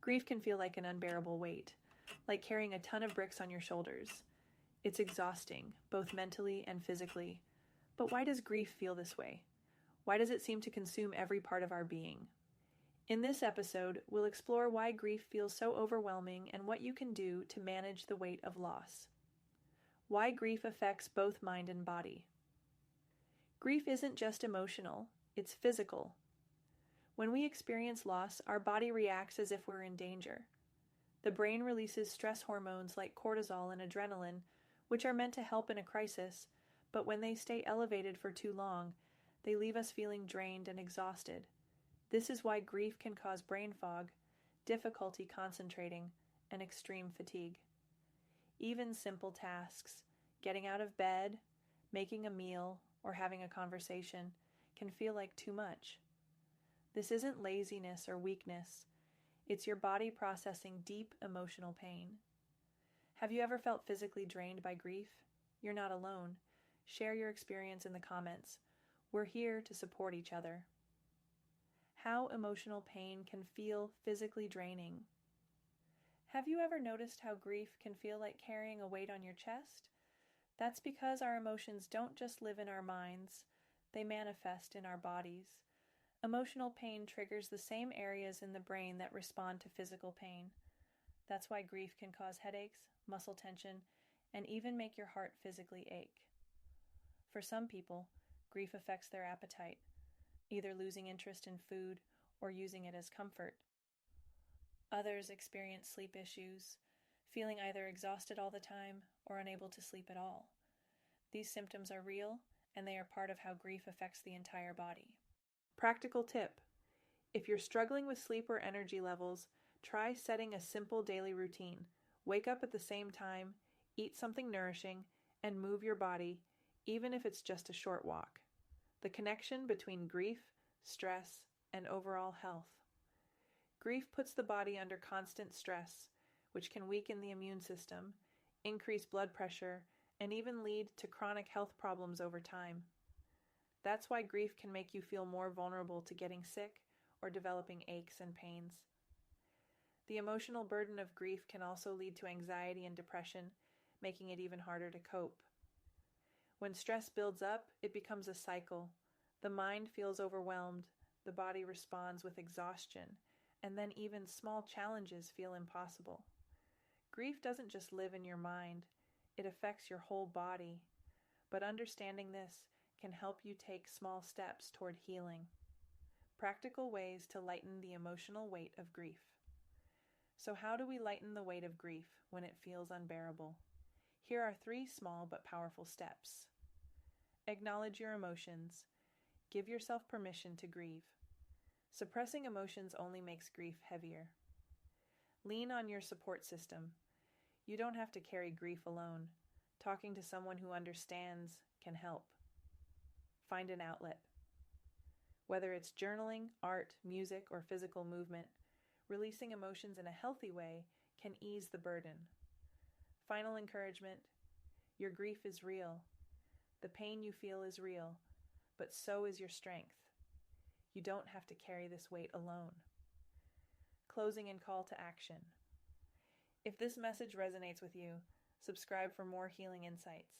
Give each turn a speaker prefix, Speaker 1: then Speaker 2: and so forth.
Speaker 1: Grief can feel like an unbearable weight, like carrying a ton of bricks on your shoulders. It's exhausting, both mentally and physically. But why does grief feel this way? Why does it seem to consume every part of our being? In this episode, we'll explore why grief feels so overwhelming and what you can do to manage the weight of loss. Why grief affects both mind and body. Grief isn't just emotional, it's physical. When we experience loss, our body reacts as if we're in danger. The brain releases stress hormones like cortisol and adrenaline, which are meant to help in a crisis, but when they stay elevated for too long, they leave us feeling drained and exhausted. This is why grief can cause brain fog, difficulty concentrating, and extreme fatigue. Even simple tasks, getting out of bed, making a meal, or having a conversation, can feel like too much. This isn't laziness or weakness. It's your body processing deep emotional pain. Have you ever felt physically drained by grief? You're not alone. Share your experience in the comments. We're here to support each other. How emotional pain can feel physically draining. Have you ever noticed how grief can feel like carrying a weight on your chest? That's because our emotions don't just live in our minds, they manifest in our bodies. Emotional pain triggers the same areas in the brain that respond to physical pain. That's why grief can cause headaches, muscle tension, and even make your heart physically ache. For some people, grief affects their appetite, either losing interest in food or using it as comfort. Others experience sleep issues, feeling either exhausted all the time or unable to sleep at all. These symptoms are real, and they are part of how grief affects the entire body. Practical tip: if you're struggling with sleep or energy levels, try setting a simple daily routine. Wake up at the same time, eat something nourishing, and move your body, even if it's just a short walk. The connection between grief, stress, and overall health. Grief puts the body under constant stress, which can weaken the immune system, increase blood pressure, and even lead to chronic health problems over time. That's why grief can make you feel more vulnerable to getting sick or developing aches and pains. The emotional burden of grief can also lead to anxiety and depression, making it even harder to cope. When stress builds up, it becomes a cycle. The mind feels overwhelmed, the body responds with exhaustion, and then even small challenges feel impossible. Grief doesn't just live in your mind, it affects your whole body. But understanding this can help you take small steps toward healing. Practical ways to lighten the emotional weight of grief. So how do we lighten the weight of grief when it feels unbearable? Here are 3 small but powerful steps. Acknowledge your emotions. Give yourself permission to grieve. Suppressing emotions only makes grief heavier. Lean on your support system. You don't have to carry grief alone. Talking to someone who understands can help. Find an outlet. Whether it's journaling, art, music, or physical movement, releasing emotions in a healthy way can ease the burden. Final encouragement: your grief is real. The pain you feel is real, but so is your strength. You don't have to carry this weight alone. Closing and call to action. If this message resonates with you, subscribe for more healing insights.